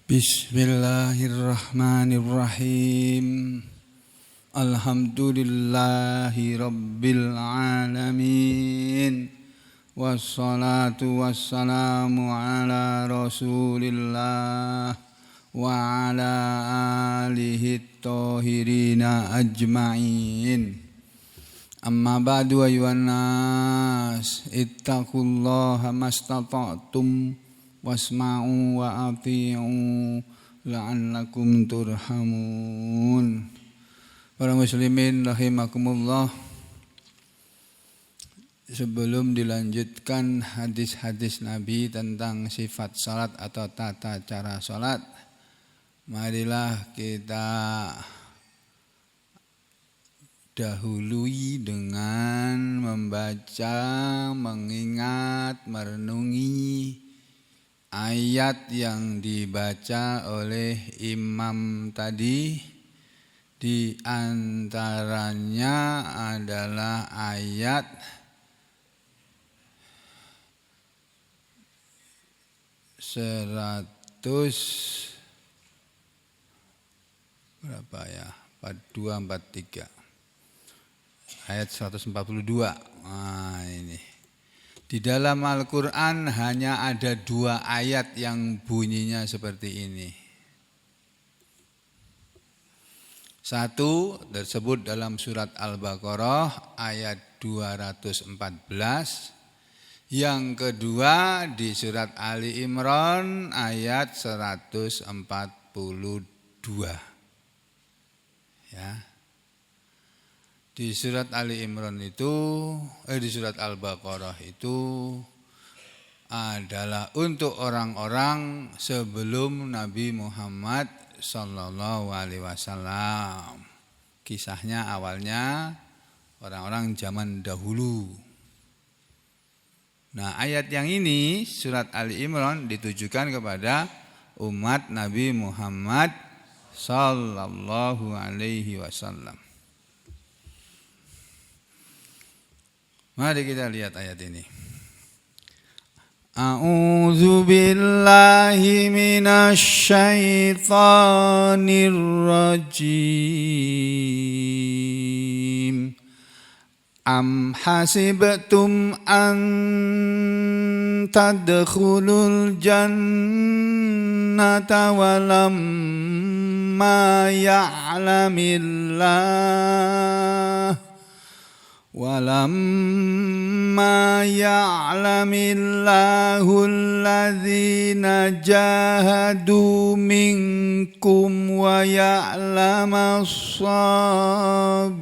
Bismillahirrahmanirrahim. Alhamdulillahi rabbil alamin. Wassalatu wassalamu ala rasulillah wa ala alihi thahirina ajma'in. Amma ba'du ayyuhan nas, ittaqullaha mastata'tum wasma'u wa ati'u la'allakum turhamun. Para muslimin rahimakumullah, sebelum dilanjutkan hadis-hadis Nabi tentang sifat salat atau tata cara salat, marilah kita dahului dengan membaca, mengingat, merenungi ayat yang dibaca oleh imam tadi. Di antaranya adalah ayat berapa ya? 42, 43. Ayat 142. Nah, ini. Di dalam Al-Quran hanya ada 2 ayat yang bunyinya seperti ini. Satu tersebut dalam surat Al-Baqarah ayat 214. Yang kedua di surat Ali Imran ayat 142. Ya. Di surat Ali Imran itu, di surat Al-Baqarah itu adalah untuk orang-orang sebelum Nabi Muhammad Sallallahu Alaihi Wasallam. Kisahnya awalnya orang-orang zaman dahulu. Nah, ayat yang ini surat Ali Imran ditujukan kepada umat Nabi Muhammad Sallallahu Alaihi Wasallam. Mari kita lihat ayat ini. A'udzu billahi minasy syaithanir rajim. Am hasibtum an tadkhulul jannata walamma ya'lamillah Walamma ya'lamillahul ladzina jahadu minkum wa ya'lamas sabirin.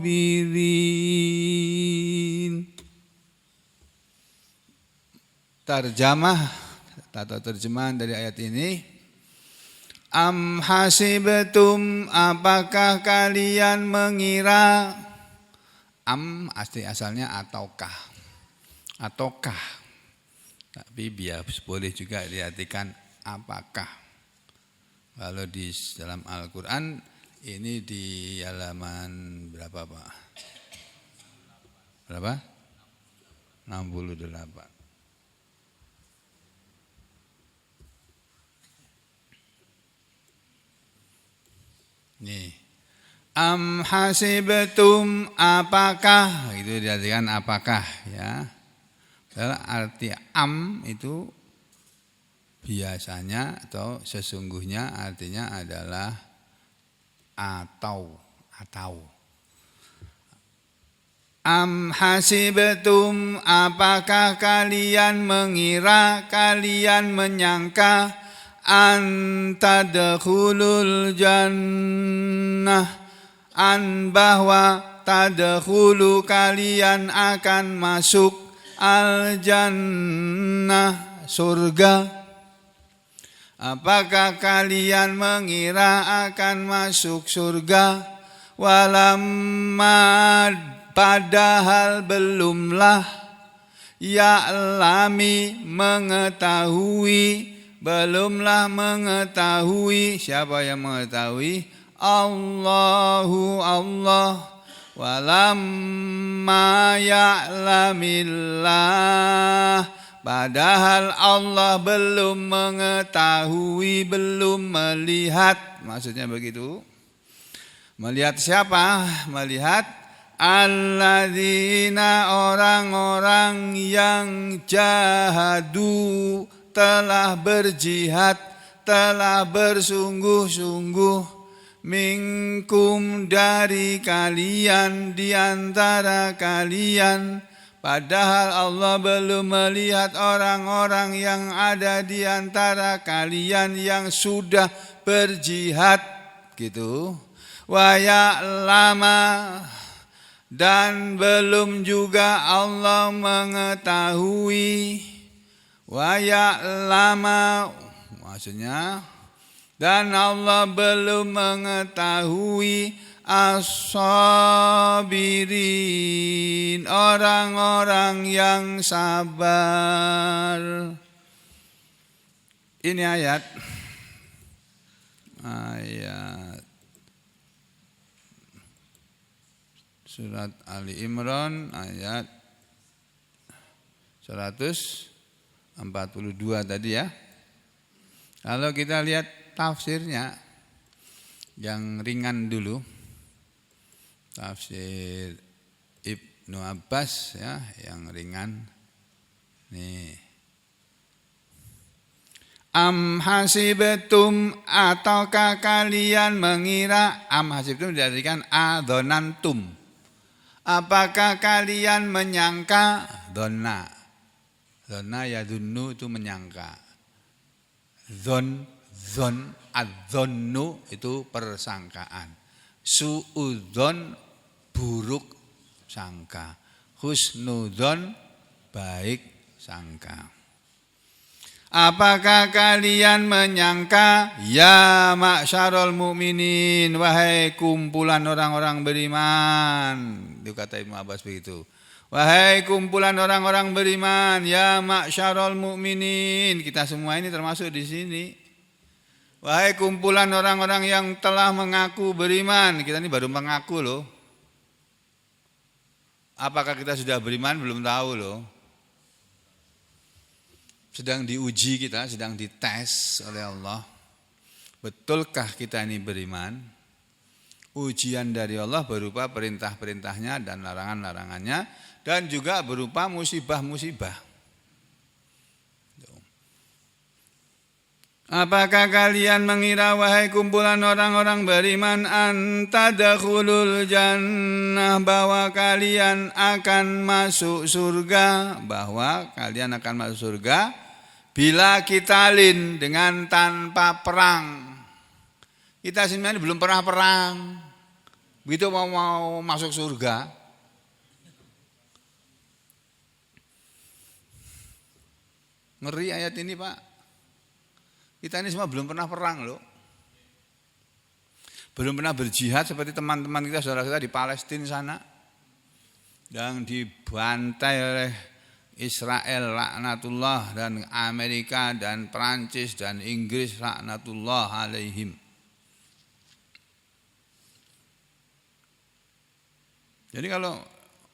Terjemah atau terjemahan dari ayat ini, am hasibtum, apakah kalian mengira? Am asalnya ataukah, tapi boleh juga diartikan apakah. Kalau di dalam Al-Quran ini di halaman berapa Pak? Berapa? 68. Nih. Am hasibtum, apakah, itu diartikan apakah ya. Arti am itu biasanya atau sesungguhnya artinya adalah atau. Am hasibtum, apakah kalian mengira, kalian menyangka an tadkhulul jannah, an bahwa tadkhulu kalian akan masuk al jannah surga. Apakah kalian mengira akan masuk surga? Walamma, padahal belumlah, ya'lami, mengetahui, belumlah mengetahui. Siapa yang mengetahui? Allahu Allah. Walamma ya'lamillah, padahal Allah belum mengetahui, belum melihat. Maksudnya begitu. Melihat siapa? Melihat alladzina, orang-orang yang jahadu, telah berjihad, telah bersungguh-sungguh, minkum, dari kalian, di antara kalian. Padahal Allah belum melihat orang-orang yang ada di antara kalian yang sudah berjihad gitu. Wa ya'lama, dan belum juga Allah mengetahui. Wa ya'lama, maksudnya dan Allah belum mengetahui as-sabirin, orang-orang yang sabar. Ini ayat surat Ali Imran ayat 142 tadi ya. Kalau kita lihat tafsirnya yang ringan dulu, tafsir Ibnu Abbas ya, yang ringan. Nih. Am hasibtum, ataukah kalian mengira, am hasibtum diartikan adzonantum. Apakah kalian menyangka, donna ya dunnu itu menyangka, zon adzonnu itu persangkaan, suudzon buruk sangka, husnudzon baik sangka. Apakah kalian menyangka, ya ma'syarul mu'minin, wahai kumpulan orang-orang beriman. Itu kata Ibnu Abbas begitu. Wahai kumpulan orang-orang beriman, ya ma'syarul mu'minin. Kita semua ini termasuk di sini. Wahai kumpulan orang-orang yang telah mengaku beriman. Kita ini baru mengaku loh. Apakah kita sudah beriman? Belum tahu loh. Sedang diuji kita, sedang dites oleh Allah. Betulkah kita ini beriman? Ujian dari Allah berupa perintah-perintahnya dan larangan-larangannya, dan juga berupa musibah-musibah. Apakah kalian mengira, wahai kumpulan orang-orang beriman, antadakhulul jannah, bahwa kalian akan masuk surga, bahwa kalian akan masuk surga bila kitalin, dengan tanpa perang. Kita sebenarnya belum pernah perang. Begitu mau masuk surga. Ngeri ayat ini, Pak. Kita ini semua belum pernah perang loh. Belum pernah berjihad seperti teman-teman kita, saudara kita di Palestina sana. Yang dibantai oleh Israel laknatullah, dan Amerika dan Perancis dan Inggris laknatullah alaihim. Jadi kalau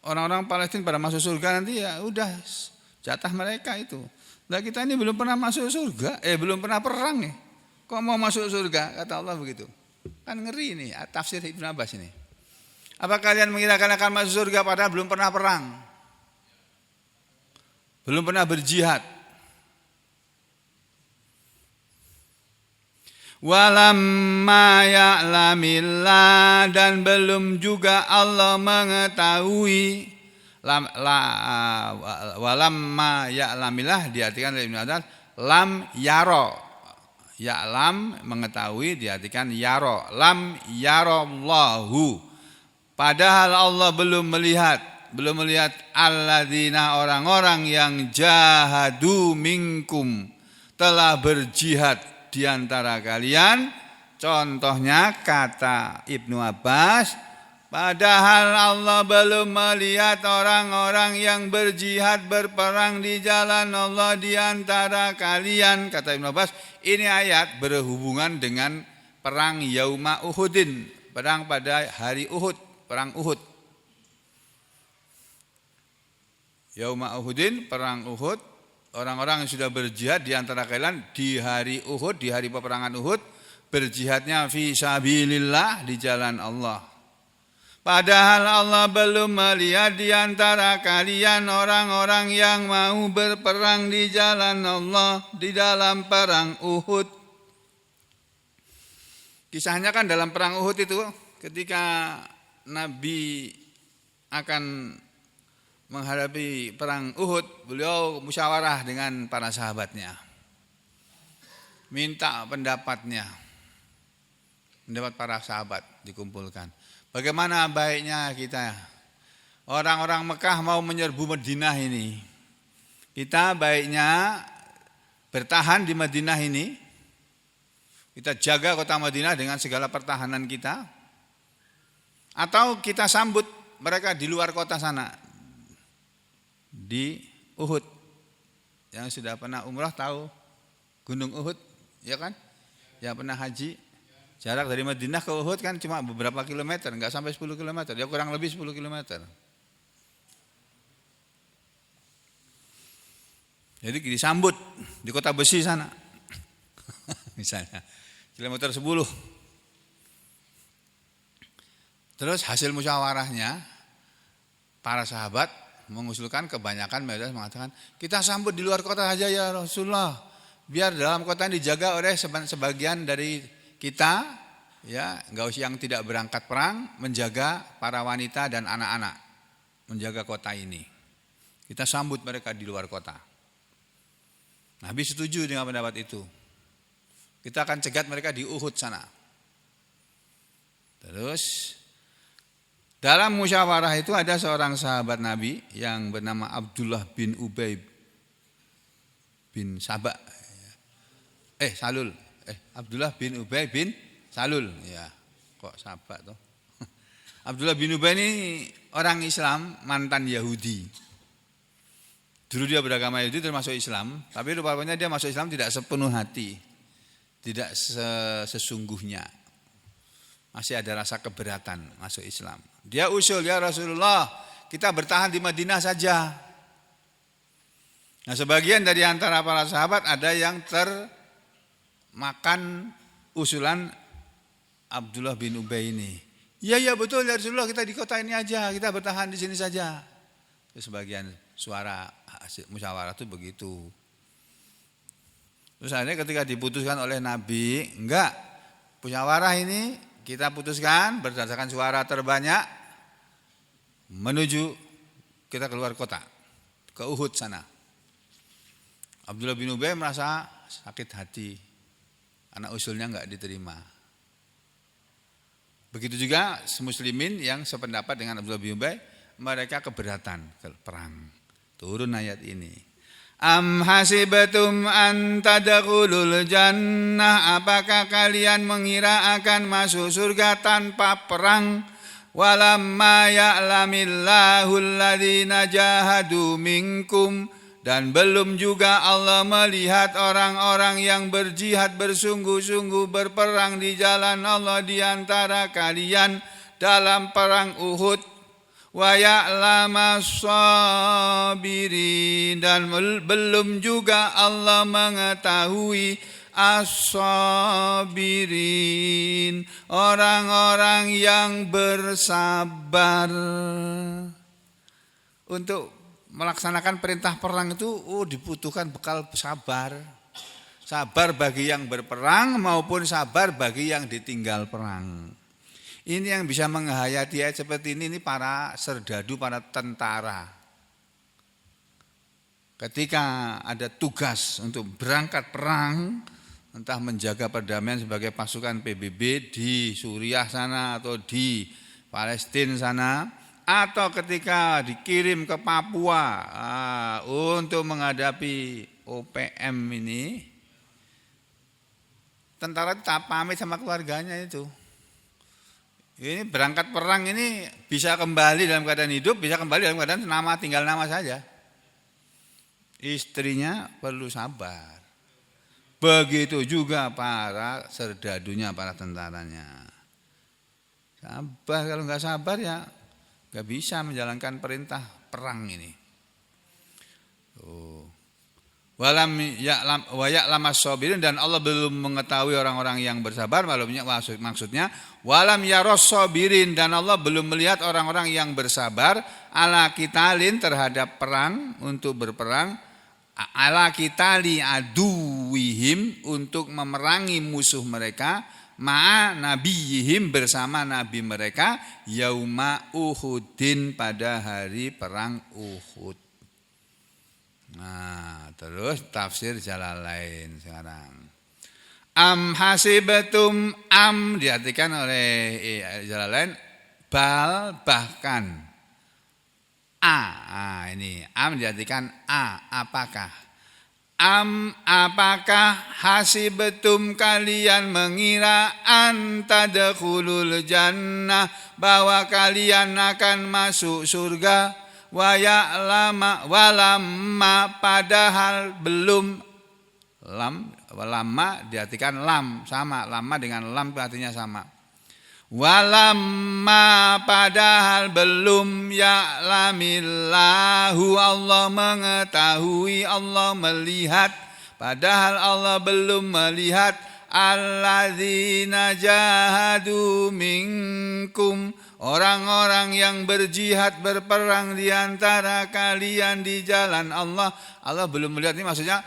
orang-orang Palestina pada masuk surga nanti ya udah jatah mereka itu. Nah kita ini belum pernah masuk surga, belum pernah perang nih. Kok mau masuk surga? Kata Allah begitu. Kan ngeri ini tafsir Ibnu Abbas ini. Apa kalian mengira kalian akan masuk surga padahal belum pernah perang? Belum pernah berjihad. Walamma ya'lamillah, dan belum juga Allah mengetahui. Walamma ya'lamillah diartikan oleh Ibnu Abbas lam yaro. Ya'lam mengetahui diartikan yaro. Lam yarallahu, padahal Allah belum melihat alladzina, orang-orang yang jahadu minkum, telah berjihad di antara kalian. Contohnya kata Ibnu Abbas, padahal Allah belum melihat orang-orang yang berjihad, berperang di jalan Allah di antara kalian. Kata Ibnu Abbas, ini ayat berhubungan dengan perang Yauma Uhudin, perang pada hari Uhud, perang Uhud. Yauma Uhudin, perang Uhud, orang-orang yang sudah berjihad di antara kalian di hari Uhud, di hari peperangan Uhud, berjihadnya fi sabilillah, di jalan Allah. Padahal Allah belum melihat di antara kalian orang-orang yang mau berperang di jalan Allah di dalam perang Uhud. Kisahnya kan dalam perang Uhud itu ketika Nabi akan menghadapi perang Uhud, beliau musyawarah dengan para sahabatnya. Minta pendapatnya. Pendapat para sahabat dikumpulkan. Bagaimana baiknya kita? Orang-orang Mekah mau menyerbu Madinah ini. Kita baiknya bertahan di Madinah ini. Kita jaga kota Madinah dengan segala pertahanan kita. Atau kita sambut mereka di luar kota sana. Di Uhud. Yang sudah pernah umrah tahu Gunung Uhud, ya kan? Yang pernah haji. Jarak dari Madinah ke Uhud kan cuma beberapa kilometer, enggak sampai 10 kilometer, ya kurang lebih 10 kilometer. Jadi disambut di kota besi sana. Misalnya kilometer 10. Terus hasil musyawarahnya para sahabat mengusulkan, kebanyakan mayoritas mengatakan, kita sambut di luar kota saja ya Rasulullah. Biar dalam kota ini dijaga oleh sebagian dari kita, ya, enggak usah yang tidak berangkat perang, menjaga para wanita dan anak-anak, menjaga kota ini. Kita sambut mereka di luar kota. Nabi setuju dengan pendapat itu. Kita akan cegat mereka di Uhud sana. Terus dalam musyawarah itu ada seorang sahabat Nabi yang bernama Abdullah bin Ubay bin Sabah. Abdullah bin Ubay bin Salul, ya. Kok Sabah toh? Abdullah bin Ubay ini orang Islam, mantan Yahudi. Dulu dia beragama Yahudi termasuk Islam, tapi rupanya dia masuk Islam tidak sepenuh hati. Tidak sesungguhnya. Masih ada rasa keberatan masuk Islam. Dia usul, ya Rasulullah, kita bertahan di Madinah saja. Nah, sebagian dari antara para sahabat ada yang makan usulan Abdullah bin Ubay ini. Iya betul ya Rasulullah, kita di kota ini aja, kita bertahan di sini saja. Terus sebagian suara hasil musyawarah itu begitu. Terus akhirnya ketika diputuskan oleh Nabi, enggak, musyawarah ini kita putuskan berdasarkan suara terbanyak menuju kita keluar kota, ke Uhud sana. Abdullah bin Ubay merasa sakit hati. Anak usulnya enggak diterima. Begitu juga muslimin yang sependapat dengan Abdullah bin Ubay, mereka keberatan ke perang. Turun ayat ini. Am hasibatum an tadkhulul jannah, apakah kalian mengira akan masuk surga tanpa perang? Walamma ya'lamillahu alladhina jahadu minkum, dan belum juga Allah melihat orang-orang yang berjihad bersungguh-sungguh berperang di jalan Allah di antara kalian dalam perang Uhud. Wa ya'lamas sabirin, dan belum juga Allah mengetahui as-sabirin, orang-orang yang bersabar. Untuk melaksanakan perintah perang itu dibutuhkan bekal sabar. Sabar bagi yang berperang maupun sabar bagi yang ditinggal perang. Ini yang bisa menghayati ayat seperti ini para serdadu, para tentara. Ketika ada tugas untuk berangkat perang, entah menjaga perdamaian sebagai pasukan PBB di Suriah sana atau di Palestina sana, atau ketika dikirim ke Papua untuk menghadapi OPM ini, tentara tak pamit sama keluarganya itu. Ini berangkat perang ini bisa kembali dalam keadaan hidup, bisa kembali dalam keadaan tinggal nama saja. Istrinya perlu sabar. Begitu juga para serdadunya, para tentaranya. Sabar, kalau nggak sabar ya nggak bisa menjalankan perintah perang ini. Walam ya'lam wa ya'lamas sabirin, dan Allah belum mengetahui orang-orang yang bersabar. Maksudnya walam yaros sabirin, dan Allah belum melihat orang-orang yang bersabar ala kitalin terhadap perang, untuk berperang, ala kitali aduwihim, untuk memerangi musuh mereka, ma'a nabiyihim, bersama nabi mereka, yauma Uhudin, pada hari perang Uhud. Nah, terus tafsir Jalalain sekarang. Am hasibatum, am diartikan oleh Jalalain bal, bahkan. Ini am diartikan apakah. Am, apakah hasibatum, kalian mengira, antadkhulul jannah, bahwa kalian akan masuk surga. Walamma, padahal belum. Lama diartikan lam, sama, lama dengan lam artinya sama. Walamma, padahal belum, ya'lamillahu, Allah mengetahui, Allah melihat, padahal Allah belum melihat, alladzina jahadu minkum, orang-orang yang berjihad, berperang di antara kalian di jalan Allah. Allah belum melihat, ini maksudnya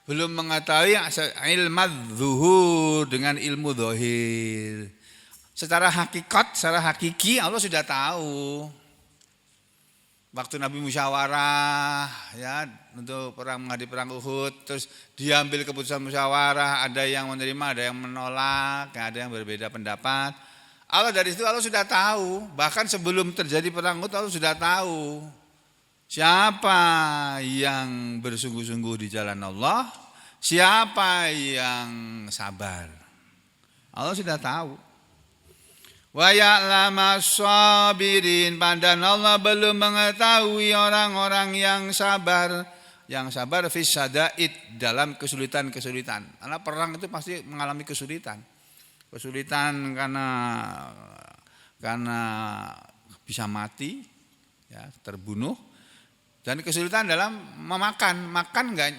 belum mengetahui ilmu zuhur dengan ilmu zahir. Secara hakikat, secara hakiki Allah sudah tahu. Waktu Nabi musyawarah ya untuk menghadapi perang Uhud, terus diambil keputusan musyawarah, ada yang menerima, ada yang menolak, ada yang berbeda pendapat. Allah dari situ Allah sudah tahu, bahkan sebelum terjadi perang Uhud Allah sudah tahu siapa yang bersungguh-sungguh di jalan Allah, siapa yang sabar. Allah sudah tahu. Wa ya'lamas sabirin, dan Allah belum mengetahui orang-orang yang sabar. Yang sabar fis syada'id, dalam kesulitan-kesulitan. Karena perang itu pasti mengalami kesulitan. Kesulitan karena bisa mati, ya, terbunuh, dan kesulitan dalam makan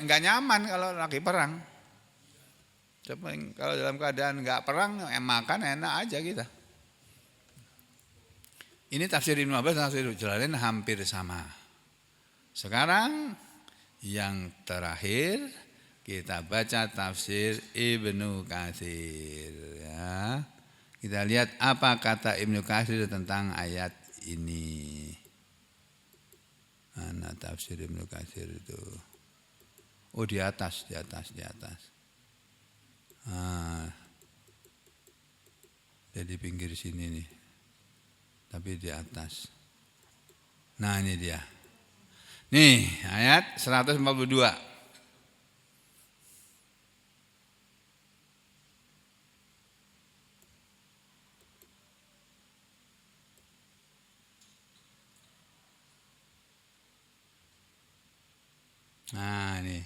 nggak nyaman kalau lagi perang. Kalau dalam keadaan nggak perang, makan enak aja kita. Ini tafsir Ibnu Abbas dan tafsir Jalalain hampir sama. Sekarang yang terakhir kita baca tafsir Ibnu Katsir, ya. Kita lihat apa kata Ibnu Katsir tentang ayat ini. Mana tafsir Ibnu Katsir itu? Oh, di atas. Jadi pinggir sini nih. Tapi di atas. Nah, ini dia. Nih, ayat 142. Nah, ini.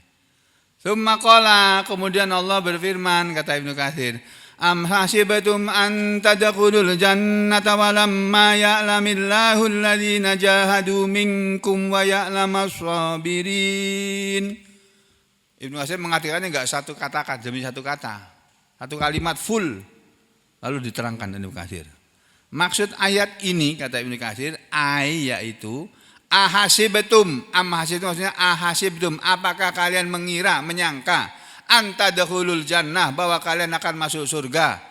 Tsumma qala, kemudian Allah berfirman, kata Ibnu Katsir, am hasibatum an tadkhulul jannata walamma ya'lamillahu alladzina jahadu minkum wa ya'lamas sabirin. Ibnu Katsir mengatakannya enggak satu kata demi satu kata. Satu kalimat full lalu diterangkan Ibnu Katsir. Maksud ayat ini, kata Ibnu Katsir, yaitu ahasibtum, maksudnya ahasibtum, apakah kalian mengira, menyangka, antadkhulul jannah, bahwa kalian akan masuk surga,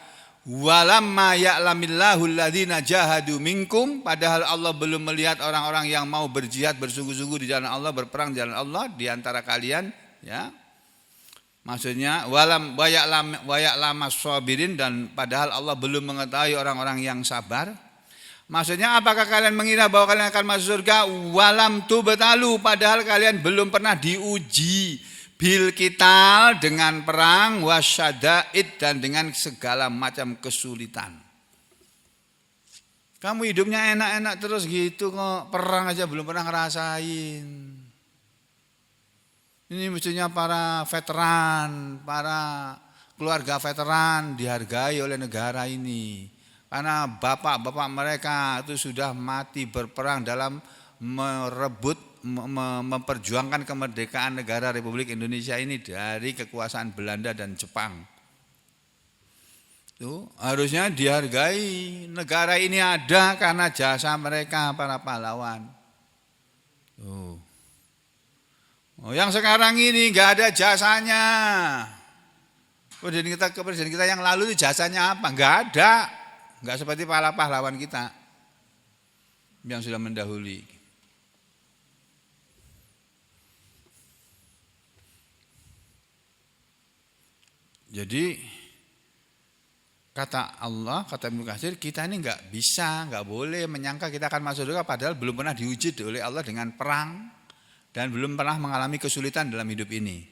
walamma ya'lamillahu alladzina jahadu minkum, padahal Allah belum melihat orang-orang yang mau berjihad, bersungguh-sungguh di jalan Allah, berperang di jalan Allah di antara kalian, ya. Maksudnya walam wa ya'lamas sabirin, dan padahal Allah belum mengetahui orang-orang yang sabar. Maksudnya apakah kalian mengira bahwa kalian akan masuk surga, walam tubtalu, padahal kalian belum pernah diuji bil qital, dengan perang, wasyada'id, dan dengan segala macam kesulitan. Kamu hidupnya enak-enak terus gitu kok, perang aja belum pernah ngerasain. Ini mestinya para veteran, para keluarga veteran dihargai oleh negara ini. Karena bapak-bapak mereka itu sudah mati berperang dalam merebut memperjuangkan kemerdekaan negara Republik Indonesia ini dari kekuasaan Belanda dan Jepang. Itu harusnya dihargai. Negara ini ada karena jasa mereka para pahlawan. Tuh. Oh, yang sekarang ini nggak ada jasanya. Presiden kita yang lalu itu jasanya apa? Nggak ada. Nggak seperti para pahlawan kita yang sudah mendahului. Jadi kata Allah, kata Ibnu Katsir, kita ini nggak bisa, nggak boleh menyangka kita akan masuk surga padahal belum pernah diuji oleh Allah dengan perang dan belum pernah mengalami kesulitan dalam hidup ini.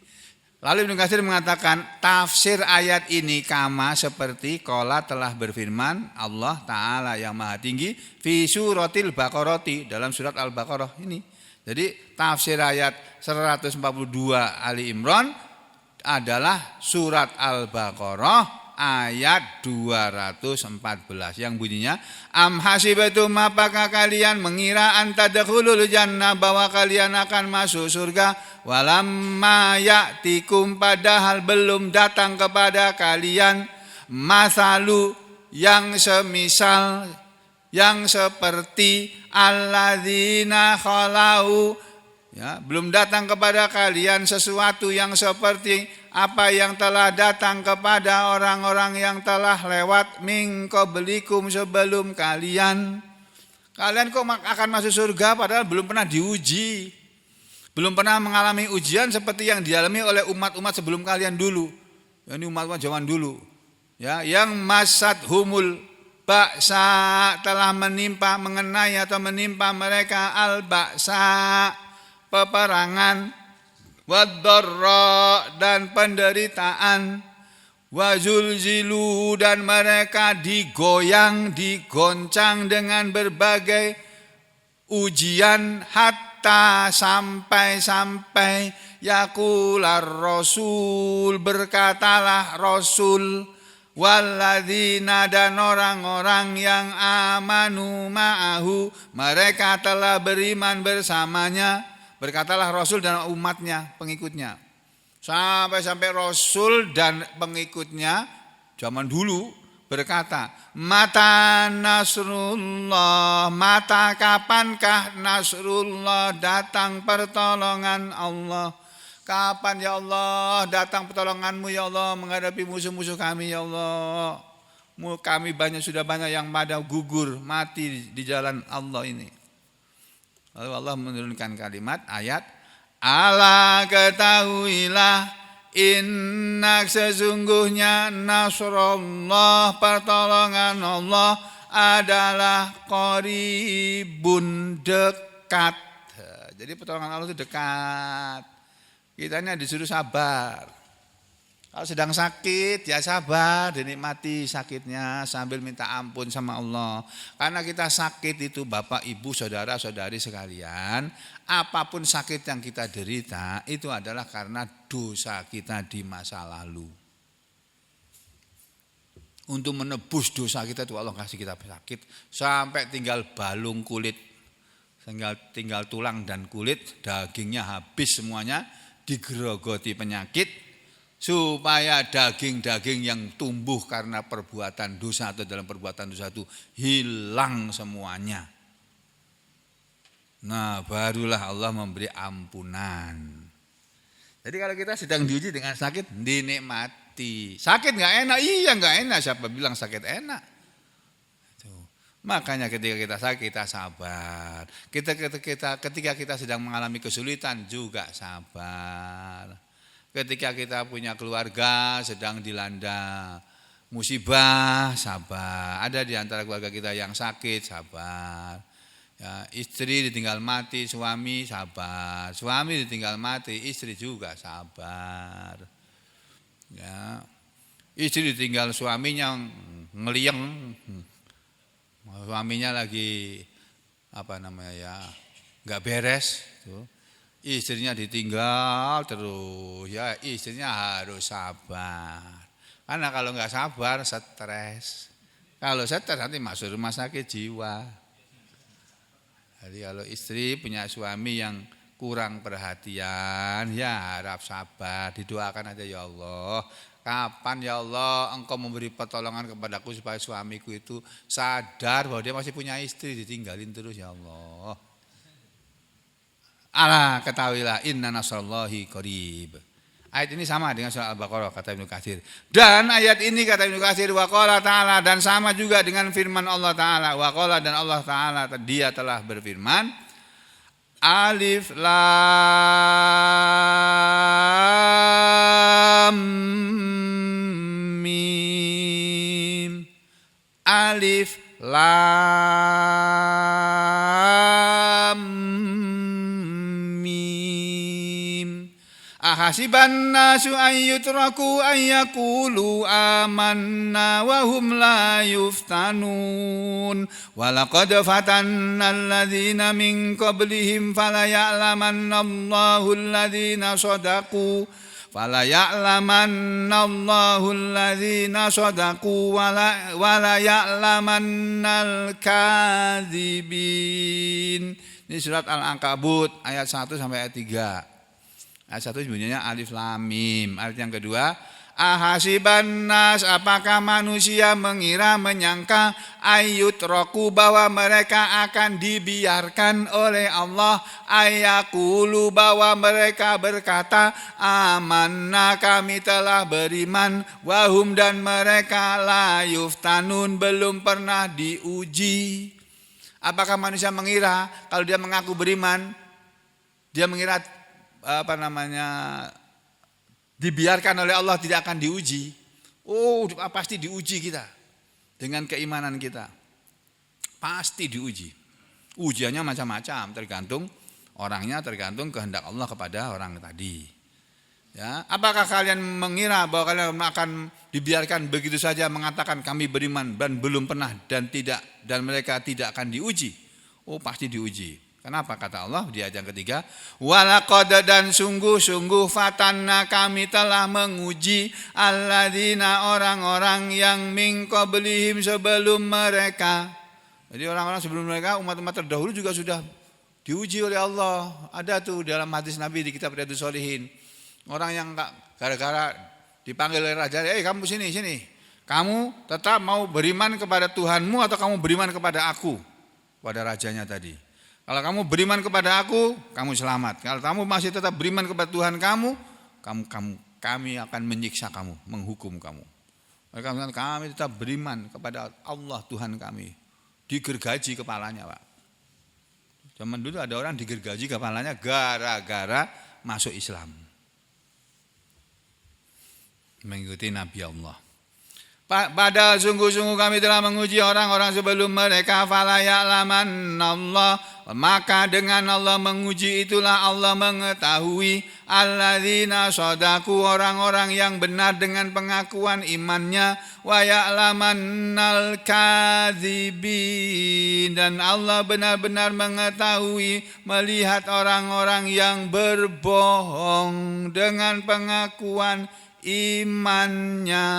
Lalu Ibnu Katsir mengatakan tafsir ayat ini kama seperti qala telah berfirman Allah Ta'ala yang maha tinggi fi suratil Baqarah dalam surat Al-Baqarah ini. Jadi tafsir ayat 142 Ali Imran adalah surat Al-Baqarah ayat 214 yang bunyinya am hasibatum apakah kalian mengira antadkhulul jannah bahwa kalian akan masuk surga walamma ya'tikum padahal belum datang kepada kalian masalu yang semisal yang seperti alladzina khalau ya, belum datang kepada kalian sesuatu yang seperti apa yang telah datang kepada orang-orang yang telah lewat min qablikum sebelum kalian. Kalian kok akan masuk surga padahal belum pernah diuji. Belum pernah mengalami ujian seperti yang dialami oleh umat-umat sebelum kalian dulu. Ini umat-umat zaman dulu. Ya, yang masad humul ba'sa telah mengenai atau menimpa mereka al-ba'sa peperangan waddarra dan penderitaan wazulzilu dan mereka digoyang digoncang dengan berbagai ujian hatta sampai yaqular rasul berkatalah rasul walladzina dan orang-orang yang amanu ma'ahu mereka telah beriman bersamanya. Berkatalah Rasul dan umatnya, pengikutnya. Sampai Rasul dan pengikutnya zaman dulu berkata, mata nasrullah, mata kapankah nasrullah datang pertolongan Allah. Kapan ya Allah datang pertolonganmu ya Allah menghadapi musuh-musuh kami ya Allah. Kami sudah banyak yang pada gugur, mati di jalan Allah ini. Lalu Allah menurunkan kalimat ayat ala ketahuilah inna sesungguhnya nasrullah pertolongan Allah adalah qaribun dekat. Jadi pertolongan Allah itu dekat. Kita ini disuruh sabar. Kalau sedang sakit ya sabar, dinikmati sakitnya sambil minta ampun sama Allah. Karena kita sakit itu Bapak, Ibu, Saudara-saudari sekalian, apapun sakit yang kita derita itu adalah karena dosa kita di masa lalu. Untuk menebus dosa kita itu Allah kasih kita sakit sampai tinggal balung kulit, tinggal tulang dan kulit, dagingnya habis semuanya, digerogoti penyakit. Supaya daging-daging yang tumbuh karena perbuatan dosa atau dalam perbuatan dosa itu hilang semuanya. Nah barulah Allah memberi ampunan. Jadi kalau kita sedang diuji dengan sakit, dinikmati. Sakit gak enak? Iya gak enak, siapa bilang sakit enak? Makanya ketika kita sakit kita sabar. Ketika kita sedang mengalami kesulitan juga sabar. Ketika kita punya keluarga sedang dilanda musibah, sabar. Ada di antara keluarga kita yang sakit, sabar. Ya, istri ditinggal mati, suami sabar. Suami ditinggal mati, istri juga sabar. Ya, istri ditinggal suaminya ngelieng, suaminya lagi nggak beres. Tuh. Istrinya ditinggal terus, ya istrinya harus sabar. Karena kalau nggak sabar, stres. Kalau stres nanti masuk rumah sakit jiwa. Jadi kalau istri punya suami yang kurang perhatian, ya harap sabar, didoakan aja ya Allah. Kapan ya Allah Engkau memberi pertolongan kepadaku supaya suamiku itu sadar bahwa dia masih punya istri, ditinggalin terus ya Allah. Ala ketahuilah inna nasrallahi qarib. Ayat ini sama dengan surah Al-Baqarah kata Ibnu Katsir. Dan ayat ini kata Ibnu Katsir waqala ta'ala, dan sama juga dengan firman Allah Ta'ala. Waqala, dan Allah Ta'ala dia telah berfirman, Alif Lam Mim. Alif Lam Mim. Ahasiban nasu ayyutraku ayyakulu amanna wa hum la yuftanun. Walaqad fatanna alladhina min qablihim falaya'lamanna Allahu alladhina sadaqu. Falaya'lamanna Allahu alladhina sadaqu walaya'lamannal kadzibin. Ini surat Al-Ankabut ayat 1 sampai ayat 3. Ayat 1 bunyinya alif lam mim. Ayat yang kedua, ahasiban nas, apakah manusia mengira menyangka ayyutraku, bahwa mereka akan dibiarkan oleh Allah, ayakulu, bahwa mereka berkata amanna, kami telah beriman, wahum, dan mereka la yuftanun, belum pernah diuji. Apakah manusia mengira kalau dia mengaku beriman, dia mengira dibiarkan oleh Allah, tidak akan diuji? Oh, pasti diuji kita dengan keimanan kita. Pasti diuji. Ujiannya macam-macam, tergantung orangnya, tergantung kehendak Allah kepada orang tadi. Ya, apakah kalian mengira bahwa kalian akan dibiarkan begitu saja mengatakan kami beriman dan belum pernah dan mereka tidak akan diuji? Oh, pasti diuji. Kenapa? Kata Allah di ayat yang ketiga, walaqad, dan sungguh-sungguh fatanna, kami telah menguji alladzina, orang-orang yang min qablihim, sebelum mereka. Jadi orang-orang sebelum mereka, umat-umat terdahulu juga sudah diuji oleh Allah. Ada tuh dalam hadis Nabi di kitab Riyadhus Shalihin. Orang yang gara-gara dipanggil oleh raja, kamu sini. Kamu tetap mau beriman kepada Tuhanmu atau kamu beriman kepada aku? Pada rajanya tadi. Kalau kamu beriman kepada aku, kamu selamat. Kalau kamu masih tetap beriman kepada Tuhan kamu, kami akan menyiksa kamu, menghukum kamu. Mereka mengatakan kami tetap beriman kepada Allah Tuhan kami. Digergaji kepalanya, Pak. Zaman dulu ada orang digergaji kepalanya gara-gara masuk Islam, mengikuti Nabi Allah. Padahal sungguh-sungguh kami telah menguji orang-orang sebelum mereka, falaya'lamannallah, maka dengan Allah menguji itulah Allah mengetahui alladzina shadaku, orang-orang yang benar dengan pengakuan imannya, wa ya'lamannal kadzibin, dan Allah benar-benar mengetahui, melihat orang-orang yang berbohong dengan pengakuan imannya.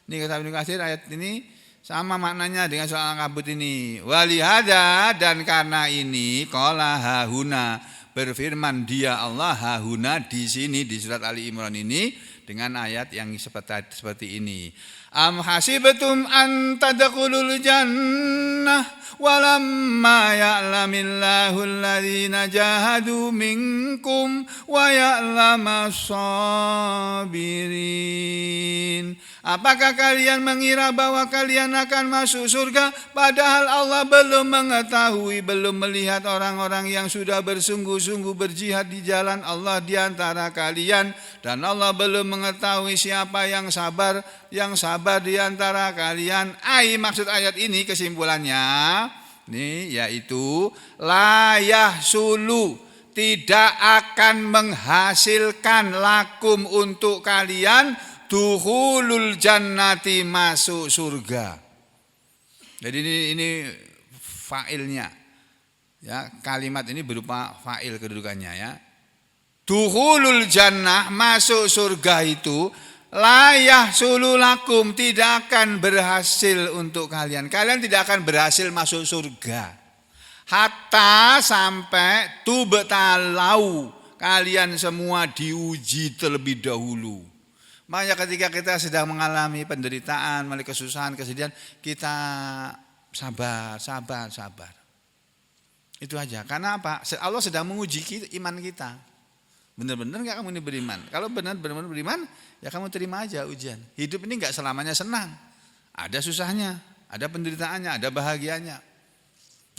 Ini kata Ibnu Katsir, ayat ini sama maknanya dengan surah Al-Ankabut ini. Walihada, dan karena ini, qala hahuna, berfirman dia Allah hahuna di sini di surat Ali Imran ini dengan ayat yang seperti ini. Am hasibtum an tadkhulul jannah walamma ya'lamillahu alladhina jahadu minkum wa ya'lamas sabirin. Apakah kalian mengira bahwa kalian akan masuk surga padahal Allah belum mengetahui, belum melihat orang-orang yang sudah bersungguh-sungguh berjihad di jalan Allah di antara kalian, dan Allah belum mengetahui siapa yang sabar di antara kalian. Maksud ayat ini kesimpulannya ini yaitu la yahsulu, tidak akan menghasilkan lakum untuk kalian dukhulul jannati, masuk surga. Jadi ini fa'ilnya. Ya, kalimat ini berupa fa'il kedudukannya ya. Dukhulul jannah, masuk surga itu la yahsulu lakum, tidak akan berhasil untuk kalian. Kalian tidak akan berhasil masuk surga. Hatta sampai tubtalau, kalian semua diuji terlebih dahulu. Makanya ketika kita sedang mengalami penderitaan, mengalami kesusahan, kesedihan, kita sabar. Itu aja. Karena apa? Allah sedang menguji iman kita. Benar-benar nggak kamu ini beriman? Kalau benar-benar beriman, ya kamu terima aja ujian. Hidup ini nggak selamanya senang. Ada susahnya, ada penderitaannya, ada bahagianya.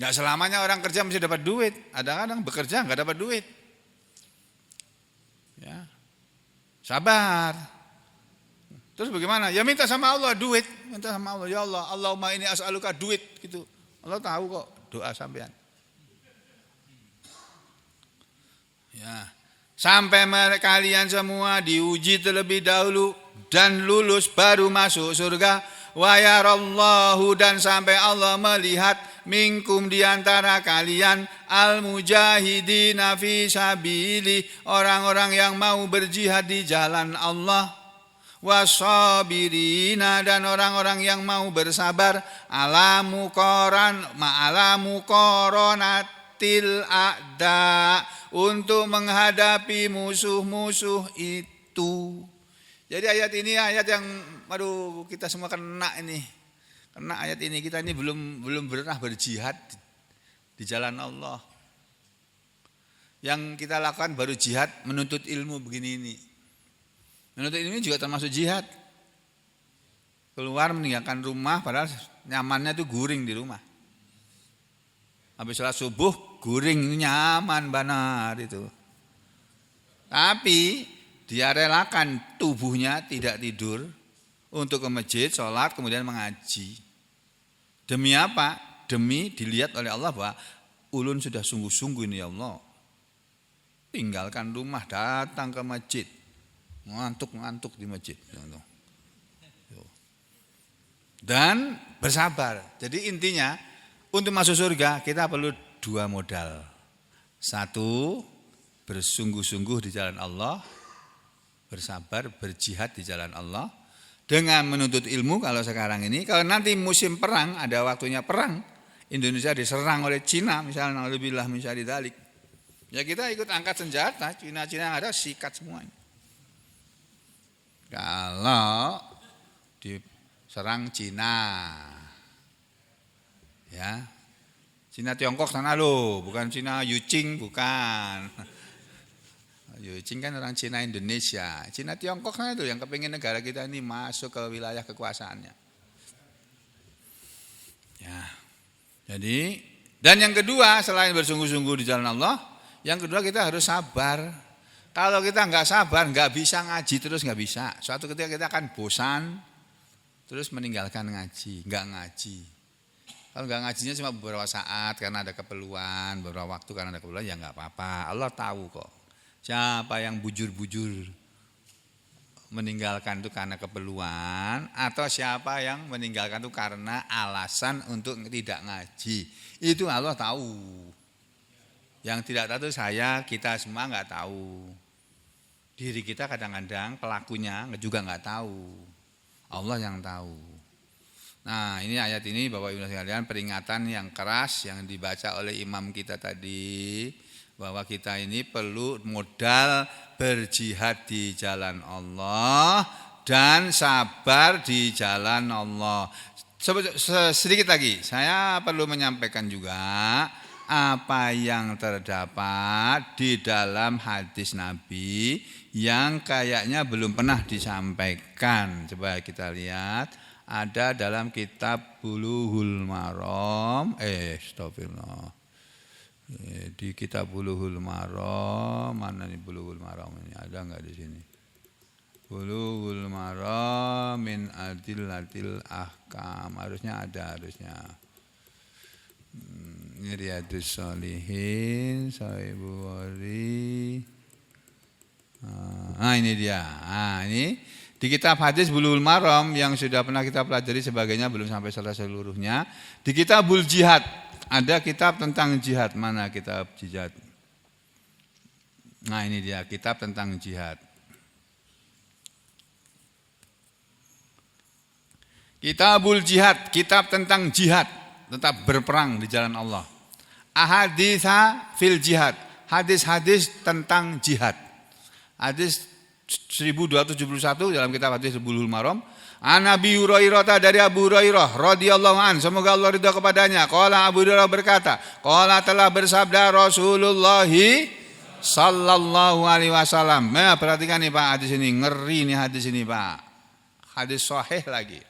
Nggak selamanya orang kerja mesti dapat duit. Ada kadang bekerja nggak dapat duit. Ya, sabar. Terus bagaimana? Ya minta sama Allah duit, minta sama Allah. Ya Allah, Allahumma ini as'aluka duit gitu. Allah tahu kok doa sampean. Ya, sampai kalian semua diuji terlebih dahulu dan lulus baru masuk surga. Wa yarallahu, dan sampai Allah melihat minkum diantara kalian al-mujahidina fi sabili, orang-orang yang mau berjihad di jalan Allah. Wasabirina, dan orang-orang yang mau bersabar alamu koronatil a'da, untuk menghadapi musuh-musuh itu. Jadi ayat ini ayat yang aduh kita semua kena ini. Kena ayat ini, kita ini belum pernah berjihad di jalan Allah. Yang kita lakukan baru jihad menuntut ilmu begini ini. Menuntut ilmu juga termasuk jihad. Keluar meninggalkan rumah padahal nyamannya itu guring di rumah. Habis sholat subuh guring, nyaman benar itu. Tapi dia relakan tubuhnya tidak tidur untuk ke masjid, sholat, kemudian mengaji. Demi apa? Demi dilihat oleh Allah bahwa ulun sudah sungguh-sungguh ini ya Allah. Tinggalkan rumah, datang ke masjid. Ngantuk di masjid. Dan bersabar. Jadi intinya untuk masuk surga kita perlu dua modal. Satu, bersungguh-sungguh di jalan Allah. Bersabar, berjihad di jalan Allah. Dengan menuntut ilmu kalau sekarang ini. Kalau nanti musim perang, ada waktunya perang. Indonesia diserang oleh Cina misalnya. Alhamdulillah misalnya didalik. Ya kita ikut angkat senjata. Cina-Cina yang ada sikat semuanya. Kalau diserang Cina, ya, Cina Tiongkok sana loh, bukan Cina Yuching, bukan. Yuching kan orang Cina Indonesia, Cina Tiongkok sana itu yang kepingin negara kita ini masuk ke wilayah kekuasaannya. Ya, jadi dan yang kedua selain bersungguh-sungguh di jalan Allah, yang kedua kita harus sabar. Kalau kita nggak sabar, nggak bisa ngaji terus nggak bisa. Suatu ketika kita akan bosan, terus meninggalkan ngaji, nggak ngaji. Kalau nggak ngajinya cuma beberapa saat karena ada keperluan, beberapa waktu karena ada keperluan, ya nggak apa-apa. Allah tahu kok. Siapa yang bujur-bujur meninggalkan itu karena keperluan, atau siapa yang meninggalkan itu karena alasan untuk tidak ngaji, itu Allah tahu. Yang tidak tahu itu saya, kita semua nggak tahu. Diri kita kadang-kadang pelakunya juga nggak tahu. Allah yang tahu. Nah ini ayat ini Bapak Ibu sekalian, peringatan yang keras yang dibaca oleh imam kita tadi. Bahwa kita ini perlu modal berjihad di jalan Allah dan sabar di jalan Allah. Sedikit lagi, saya perlu menyampaikan juga apa yang terdapat di dalam hadis Nabi yang kayaknya belum pernah disampaikan. Coba kita lihat, ada dalam kitab Bulughul Maram. Astagfirullah. Di kitab Bulughul Maram, mana nih Bulughul Maram ini? Ada enggak di sini? Bulughul Maram min adillatil ahkam. Harusnya ada, harusnya. Ini Riyadhus Shalihin, Sahih Bukhari. Nah ini dia. Nah ini di kitab hadis Bulughul Maram yang sudah pernah kita pelajari sebagainya, belum sampai selesai seluruhnya. Di kitabul jihad ada kitab tentang jihad. Mana kitab jihad? Nah ini dia kitab tentang jihad. Kitabul jihad, kitab tentang jihad, tetap berperang di jalan Allah. ahaditsa fil jihad. Hadis-hadis tentang jihad. Hadis 1271 dalam kitab hadis Bulughul Maram. An Abi Hurairah, dari Abu Hurairah radhiyallahu an, semoga Allah ridha kepadanya. Qala Abu Hurairah berkata, qala telah bersabda Rasulullah sallallahu alaihi wasallam. Nah, perhatikan nih Pak, hadis ini ngeri nih hadis ini Pak. Hadis sahih lagi.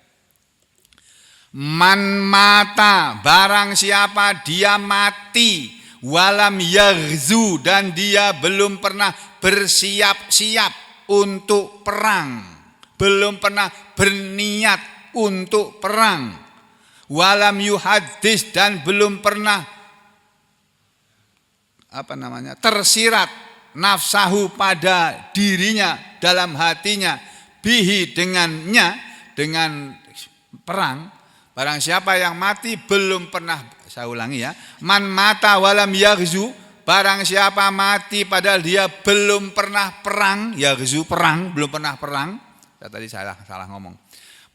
Man mata, barang siapa dia mati, walam yaghzu, dan dia belum pernah bersiap-siap untuk perang, belum pernah berniat untuk perang, walam yuhadis, dan belum pernah tersirat nafsahu pada dirinya, dalam hatinya, bihi dengannya, dengan perang. Barang siapa yang mati belum pernah, saya ulangi ya, man mata walam yaghzu, barang siapa mati padahal dia belum pernah perang, yaghzu perang, belum pernah perang. Saya tadi salah ngomong.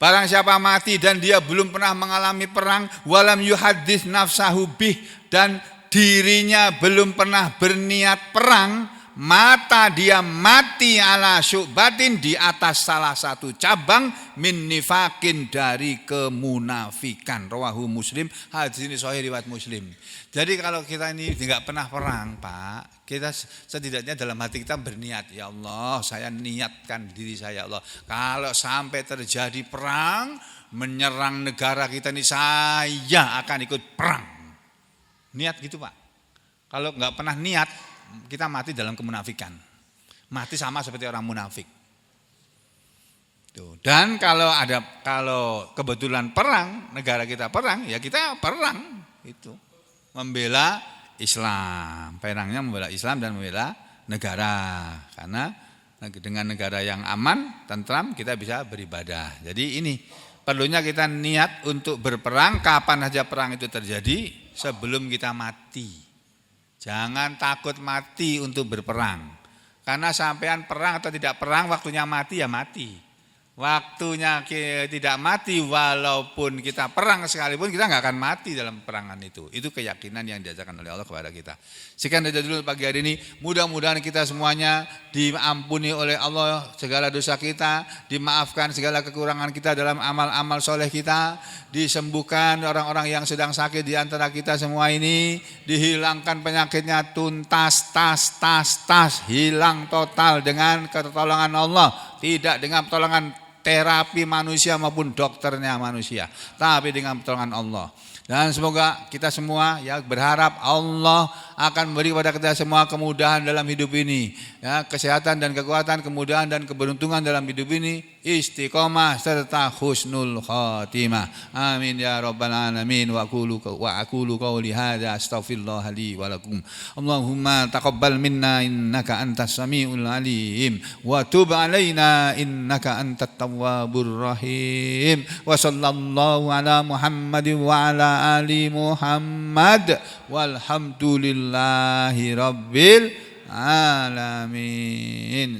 Barang siapa mati dan dia belum pernah mengalami perang, walam yuhaddits nafsahu bih, dan dirinya belum pernah berniat perang, mata dia mati ala syu'batin, di atas salah satu cabang min nifakin, dari kemunafikan. Rawahu Muslim, hadis ini sahih riwayat Muslim. Jadi kalau kita ini tidak pernah perang Pak, kita setidaknya dalam hati kita berniat, ya Allah saya niatkan diri saya, ya Allah kalau sampai terjadi perang menyerang negara kita ini, saya akan ikut perang. Niat gitu Pak. Kalau nggak pernah niat, kita mati dalam kemunafikan. Mati sama seperti orang munafik. Tuh. Dan kalau kebetulan perang, negara kita perang, ya kita perang itu. Membela Islam. Perangnya membela Islam dan membela negara. Karena dengan negara yang aman, tentram, kita bisa beribadah. Jadi ini perlunya kita niat untuk berperang kapan saja perang itu terjadi, sebelum kita mati. Jangan takut mati untuk berperang. Karena sampean perang atau tidak perang, waktunya mati ya mati. Waktunya tidak mati, walaupun kita perang sekalipun, kita nggak akan mati dalam perangan itu. Itu keyakinan yang diajarkan oleh Allah kepada kita. Sekian saja dulu pagi hari ini. Mudah-mudahan kita semuanya diampuni oleh Allah segala dosa kita, dimaafkan segala kekurangan kita dalam amal-amal soleh kita, disembuhkan orang-orang yang sedang sakit di antara kita semua ini, dihilangkan penyakitnya tuntas, tas, hilang total dengan pertolongan Allah, tidak dengan pertolongan terapi manusia maupun dokternya manusia, tapi dengan pertolongan Allah. Dan semoga kita semua ya berharap Allah akan memberi kepada kita semua kemudahan dalam hidup ini, ya, kesehatan dan kekuatan, kemudahan dan keberuntungan dalam hidup ini, istiqomah serta husnul khatimah. Amin ya rabbal alamin. Wa aqulu qawli hadza astaghfirullah li wa lakum. Allahumma taqabbal minna innaka antas samiul alim wa tub alaina innaka antat tawwabur rahim. Wa sallallahu ala Muhammadin wa ala ali Muhammad walhamdulillahi rabbil alamin.